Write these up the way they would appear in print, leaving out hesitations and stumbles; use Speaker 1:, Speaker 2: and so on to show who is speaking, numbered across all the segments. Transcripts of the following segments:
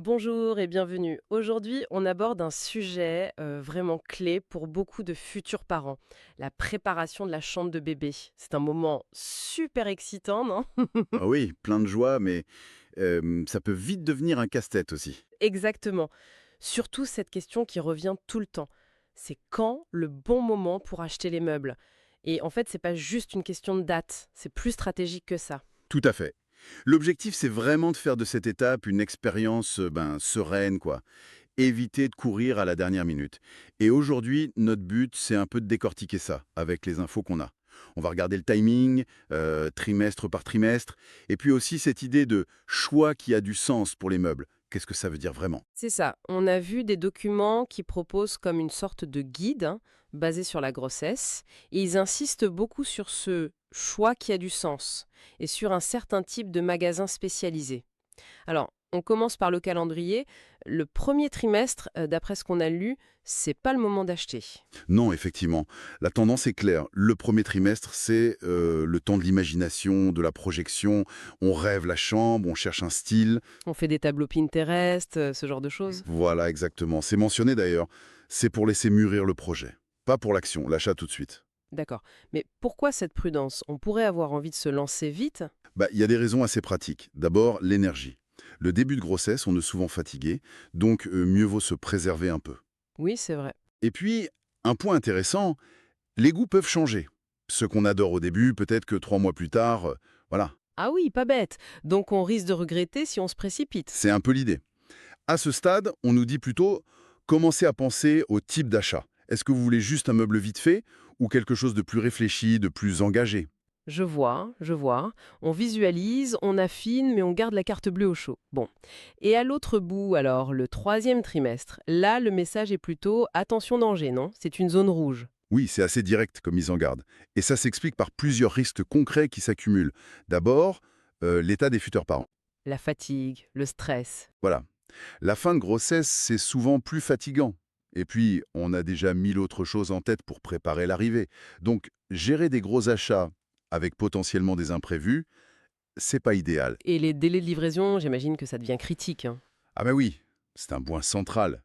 Speaker 1: Bonjour et bienvenue. Aujourd'hui, on aborde un sujet vraiment clé pour beaucoup de futurs parents, la préparation de la chambre de bébé. C'est un moment super excitant, non?
Speaker 2: Ah oui, plein de joie, mais ça peut vite devenir un casse-tête aussi.
Speaker 1: Exactement. Surtout cette question qui revient tout le temps. C'est quand le bon moment pour acheter les meubles? Et en fait, c'est pas juste une question de date, c'est plus stratégique que ça.
Speaker 2: Tout à fait. L'objectif, c'est vraiment de faire de cette étape une expérience sereine, quoi. Éviter de courir à la dernière minute. Et aujourd'hui, notre but, c'est un peu de décortiquer ça avec les infos qu'on a. On va regarder le timing, trimestre par trimestre, et puis aussi cette idée de choix qui a du sens pour les meubles. Qu'est-ce que ça veut dire vraiment?
Speaker 1: C'est ça. On a vu des documents qui proposent comme une sorte de guide basé sur la grossesse. Et ils insistent beaucoup sur ce choix qui a du sens et sur un certain type de magasin spécialisé. Alors, on commence par le calendrier. Le premier trimestre, d'après ce qu'on a lu, c'est pas le moment d'acheter.
Speaker 2: Non, effectivement. La tendance est claire. Le premier trimestre, c'est le temps de l'imagination, de la projection. On rêve la chambre, on cherche un style.
Speaker 1: On fait des tableaux Pinterest, ce genre de choses.
Speaker 2: Voilà, exactement. C'est mentionné d'ailleurs. C'est pour laisser mûrir le projet. Pas pour l'action, l'achat tout de suite.
Speaker 1: D'accord. Mais pourquoi cette prudence? On pourrait avoir envie de se lancer vite.
Speaker 2: Bah, il y a des raisons assez pratiques. D'abord, l'énergie. Le début de grossesse, on est souvent fatigué, donc mieux vaut se préserver un peu.
Speaker 1: Oui, c'est vrai.
Speaker 2: Et puis, un point intéressant, les goûts peuvent changer. Ce qu'on adore au début, peut-être que 3 mois plus tard, voilà,
Speaker 1: Ah oui, pas bête. Donc on risque de regretter si on se précipite.
Speaker 2: c'est un peu l'idée. À ce stade, on nous dit plutôt commencez à penser au type d'achat. Est-ce que vous voulez juste un meuble vite fait ou quelque chose de plus réfléchi, de plus engagé?
Speaker 1: Je vois, je vois. On visualise, on affine, mais on garde la carte bleue au chaud. Bon. Et à l'autre bout, alors, le troisième trimestre, là, le message est plutôt attention danger, non? C'est une zone rouge.
Speaker 2: Oui, c'est assez direct comme mise en garde. Et ça s'explique par plusieurs risques concrets qui s'accumulent. D'abord, l'état des futurs parents.
Speaker 1: La fatigue, le stress.
Speaker 2: Voilà. La fin de grossesse, c'est souvent plus fatigant. Et puis, on a déjà 1000 autres choses en tête pour préparer l'arrivée. Donc, gérer des gros achats avec potentiellement des imprévus, c'est pas idéal.
Speaker 1: Et les délais de livraison, j'imagine que ça devient critique, hein.
Speaker 2: Ah ben oui, c'est un point central.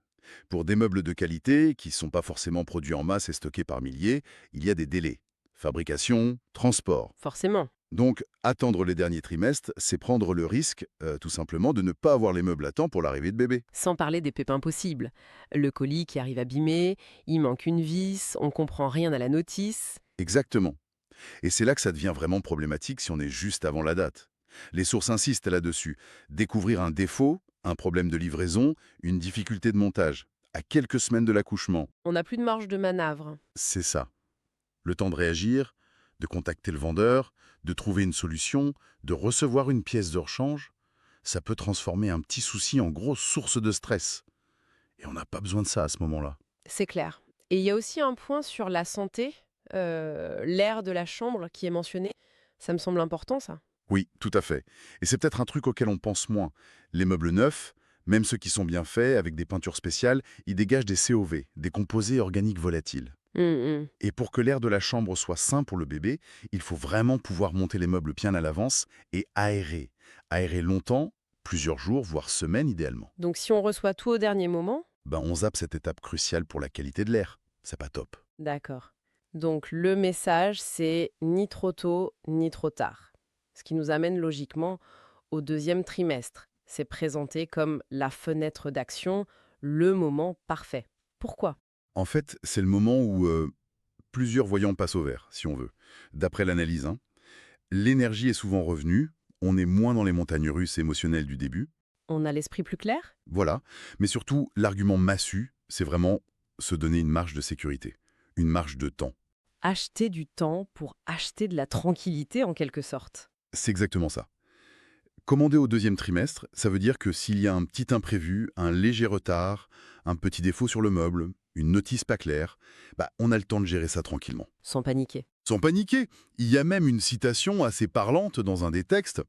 Speaker 2: Pour des meubles de qualité, qui ne sont pas forcément produits en masse et stockés par milliers, il y a des délais. Fabrication, transport.
Speaker 1: Forcément.
Speaker 2: Donc, attendre les derniers trimestres, c'est prendre le risque, tout simplement, de ne pas avoir les meubles à temps pour l'arrivée de bébé.
Speaker 1: Sans parler des pépins possibles. Le colis qui arrive abîmé, il manque une vis, on comprend rien à la notice.
Speaker 2: Exactement. Et c'est là que ça devient vraiment problématique si on est juste avant la date. Les sources insistent là-dessus. Découvrir un défaut, un problème de livraison, une difficulté de montage, à quelques semaines de l'accouchement,
Speaker 1: On n'a plus de marge de manœuvre.
Speaker 2: c'est ça. Le temps de réagir, de contacter le vendeur, de trouver une solution, de recevoir une pièce de rechange, ça peut transformer un petit souci en grosse source de stress. Et on n'a pas besoin de ça à ce moment-là.
Speaker 1: C'est clair. Et il y a aussi un point sur la santé, l'air de la chambre qui est mentionné. Ça me semble important, ça.
Speaker 2: Oui, tout à fait. Et c'est peut-être un truc auquel on pense moins. Les meubles neufs, même ceux qui sont bien faits, avec des peintures spéciales, ils dégagent des COV, des composés organiques volatiles.
Speaker 1: Mmh.
Speaker 2: Et pour que l'air de la chambre soit sain pour le bébé, il faut vraiment pouvoir monter les meubles bien à l'avance et aérer. Aérer longtemps, plusieurs jours, voire semaines idéalement.
Speaker 1: Donc si on reçoit tout au dernier moment,
Speaker 2: Ben, on zappe cette étape cruciale pour la qualité de l'air. C'est pas top.
Speaker 1: d'accord. Donc le message, c'est ni trop tôt, ni trop tard. Ce qui nous amène logiquement au deuxième trimestre. C'est présenté comme la fenêtre d'action, le moment parfait. Pourquoi?
Speaker 2: En fait, c'est le moment où plusieurs voyants passent au vert, si on veut. D'après l'analyse, hein. L'énergie est souvent revenue, on est moins dans les montagnes russes émotionnelles du début,
Speaker 1: On a l'esprit plus clair?
Speaker 2: voilà, mais surtout, l'argument massu, c'est vraiment se donner une marge de sécurité, une marge de temps.
Speaker 1: Acheter du temps pour acheter de la tranquillité en quelque sorte.
Speaker 2: C'est exactement ça. Commander au deuxième trimestre, ça veut dire que s'il y a un petit imprévu, un léger retard, un petit défaut sur le meuble, une notice pas claire, bah, on a le temps de gérer ça tranquillement.
Speaker 1: Sans paniquer.
Speaker 2: Sans paniquer, il y a même une citation assez parlante dans un des textes.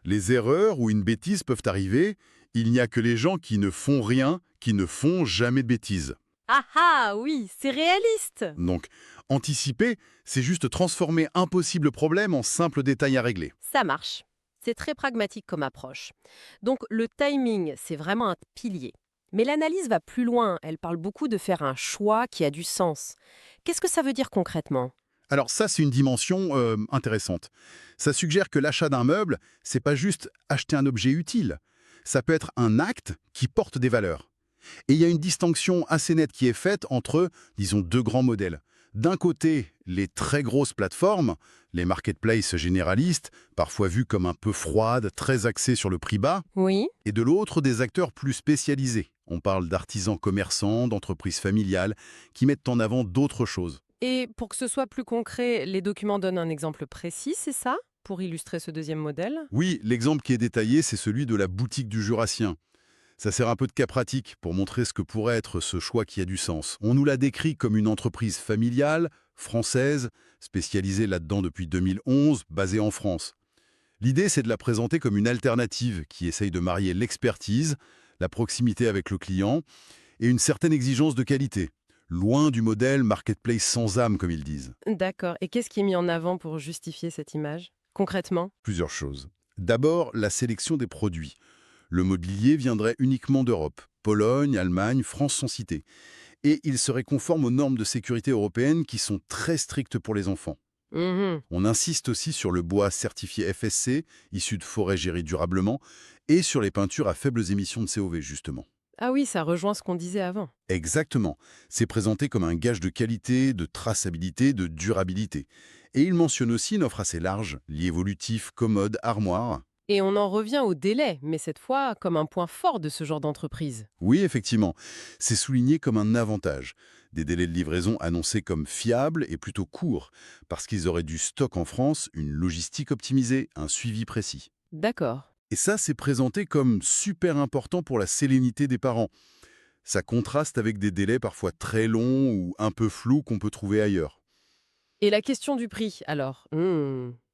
Speaker 2: Les erreurs ou une bêtise peuvent arriver, il n'y a que les gens qui ne font rien, qui ne font jamais de bêtises.
Speaker 1: Ah ah, oui, c'est réaliste.
Speaker 2: Donc, anticiper, c'est juste transformer un possible problème en simple détail à régler.
Speaker 1: Ça marche. C'est très pragmatique comme approche. Donc le timing, c'est vraiment un pilier. Mais l'analyse va plus loin, elle parle beaucoup de faire un choix qui a du sens. Qu'est-ce que ça veut dire concrètement?
Speaker 2: Alors ça, c'est une dimension intéressante. Ça suggère que l'achat d'un meuble, c'est pas juste acheter un objet utile. Ça peut être un acte qui porte des valeurs. Et il y a une distinction assez nette qui est faite entre, disons, deux grands modèles. D'un côté, les très grosses plateformes, les marketplaces généralistes, parfois vues comme un peu froides, très axées sur le prix bas,
Speaker 1: Oui.
Speaker 2: et de l'autre, des acteurs plus spécialisés. On parle d'artisans commerçants, d'entreprises familiales, qui mettent en avant d'autres choses.
Speaker 1: Et pour que ce soit plus concret, les documents donnent un exemple précis, c'est ça? Pour illustrer ce deuxième modèle?
Speaker 2: Oui, l'exemple qui est détaillé, c'est celui de la boutique du Jurassien. Ça sert un peu de cas pratique pour montrer ce que pourrait être ce choix qui a du sens. On nous l'a décrit comme une entreprise familiale, française, spécialisée là-dedans depuis 2011, basée en France. L'idée, c'est de la présenter comme une alternative qui essaye de marier l'expertise, la proximité avec le client et une certaine exigence de qualité. Loin du modèle marketplace sans âme, comme ils disent.
Speaker 1: D'accord. Et qu'est-ce qui est mis en avant pour justifier cette image? Concrètement?
Speaker 2: Plusieurs choses. D'abord, la sélection des produits. Le mobilier viendrait uniquement d'Europe. Pologne, Allemagne, France sont cités. Et il serait conforme aux normes de sécurité européennes qui sont très strictes pour les enfants.
Speaker 1: Mhm.
Speaker 2: On insiste aussi sur le bois certifié FSC, issu de forêts gérées durablement, et sur les peintures à faibles émissions de COV, justement.
Speaker 1: Ah oui, ça rejoint ce qu'on disait avant.
Speaker 2: Exactement. C'est présenté comme un gage de qualité, de traçabilité, de durabilité. Et il mentionne aussi une offre assez large, lit évolutif, commode, armoire.
Speaker 1: Et on en revient au délai, mais cette fois comme un point fort de ce genre d'entreprise.
Speaker 2: Oui, effectivement, c'est souligné comme un avantage. Des délais de livraison annoncés comme fiables et plutôt courts, parce qu'ils auraient du stock en France, une logistique optimisée, un suivi précis.
Speaker 1: D'accord.
Speaker 2: Et ça, c'est présenté comme super important pour la sérénité des parents. Ça contraste avec des délais parfois très longs ou un peu flous qu'on peut trouver ailleurs.
Speaker 1: Et la question du prix, alors?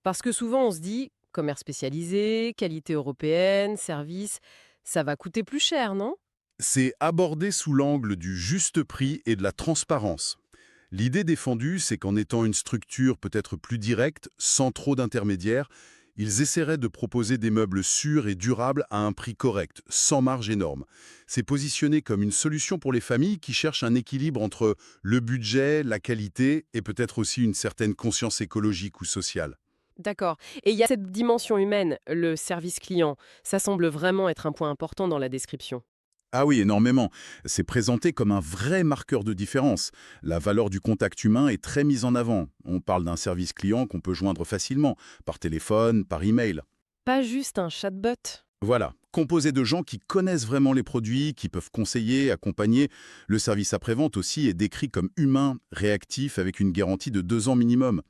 Speaker 1: Parce que souvent on se dit, commerce spécialisé, qualité européenne, service, ça va coûter plus cher, non?
Speaker 2: C'est abordé sous l'angle du juste prix et de la transparence. L'idée défendue, c'est qu'en étant une structure peut-être plus directe, sans trop d'intermédiaires, ils essaieraient de proposer des meubles sûrs et durables à un prix correct, sans marge énorme. C'est positionné comme une solution pour les familles qui cherchent un équilibre entre le budget, la qualité et peut-être aussi une certaine conscience écologique ou sociale.
Speaker 1: D'accord. Et il y a cette dimension humaine, le service client. Ça semble vraiment être un point important dans la description.
Speaker 2: Ah oui, énormément. C'est présenté comme un vrai marqueur de différence. La valeur du contact humain est très mise en avant. On parle d'un service client qu'on peut joindre facilement, par téléphone, par email.
Speaker 1: Pas juste un chatbot.
Speaker 2: Voilà, composé de gens qui connaissent vraiment les produits, qui peuvent conseiller, accompagner. Le service après-vente aussi est décrit comme humain, réactif, avec une garantie de 2 ans minimum.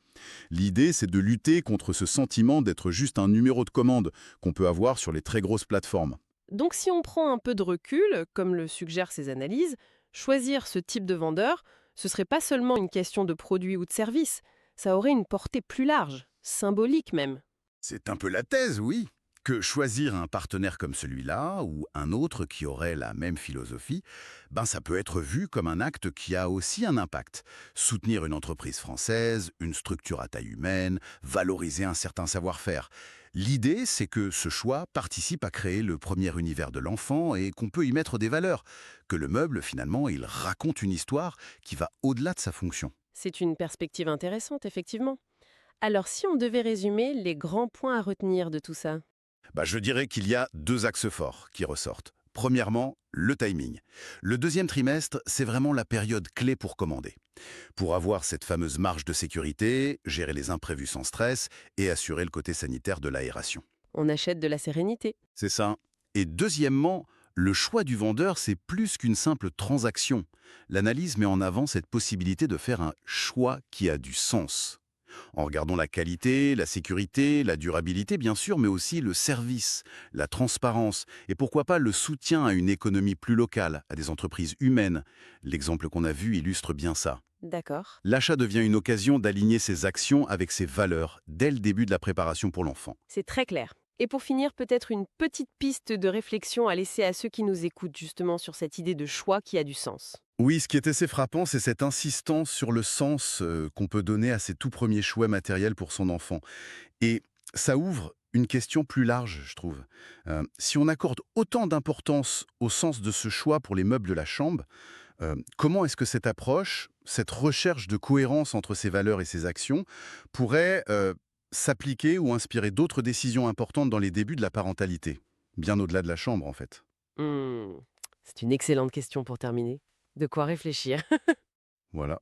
Speaker 2: L'idée, c'est de lutter contre ce sentiment d'être juste un numéro de commande qu'on peut avoir sur les très grosses plateformes.
Speaker 1: Donc si on prend un peu de recul, comme le suggèrent ces analyses, choisir ce type de vendeur, ce serait pas seulement une question de produit ou de service, ça aurait une portée plus large, symbolique même.
Speaker 2: C'est un peu la thèse, oui. Que choisir un partenaire comme celui-là ou un autre qui aurait la même philosophie, ben ça peut être vu comme un acte qui a aussi un impact. Soutenir une entreprise française, une structure à taille humaine, valoriser un certain savoir-faire. L'idée, c'est que ce choix participe à créer le premier univers de l'enfant et qu'on peut y mettre des valeurs. Que le meuble, finalement, il raconte une histoire qui va au-delà de sa fonction.
Speaker 1: C'est une perspective intéressante, effectivement. Alors si on devait résumer les grands points à retenir de tout ça?
Speaker 2: Je dirais qu'il y a deux axes forts qui ressortent. Premièrement, le timing. Le deuxième trimestre, c'est vraiment la période clé pour commander. Pour avoir cette fameuse marge de sécurité, gérer les imprévus sans stress et assurer le côté sanitaire de l'aération.
Speaker 1: On achète de la sérénité.
Speaker 2: C'est ça. Et deuxièmement, le choix du vendeur, c'est plus qu'une simple transaction. L'analyse met en avant cette possibilité de faire un choix qui a du sens. En regardant la qualité, la sécurité, la durabilité bien sûr, mais aussi le service, la transparence et pourquoi pas le soutien à une économie plus locale, à des entreprises humaines. L'exemple qu'on a vu illustre bien ça.
Speaker 1: D'accord.
Speaker 2: L'achat devient une occasion d'aligner ses actions avec ses valeurs dès le début de la préparation pour l'enfant.
Speaker 1: C'est très clair. Et pour finir, peut-être une petite piste de réflexion à laisser à ceux qui nous écoutent justement sur cette idée de choix qui a du sens.
Speaker 2: Oui, ce qui est assez frappant, c'est cette insistance sur le sens qu'on peut donner à ses tout premiers choix matériels pour son enfant. Et ça ouvre une question plus large, je trouve. Si on accorde autant d'importance au sens de ce choix pour les meubles de la chambre, comment est-ce que cette approche, cette recherche de cohérence entre ses valeurs et ses actions, pourrait s'appliquer ou inspirer d'autres décisions importantes dans les débuts de la parentalité? Bien au-delà de la chambre, en fait.
Speaker 1: Hmm, c'est une excellente question pour terminer. De quoi réfléchir.
Speaker 2: Voilà.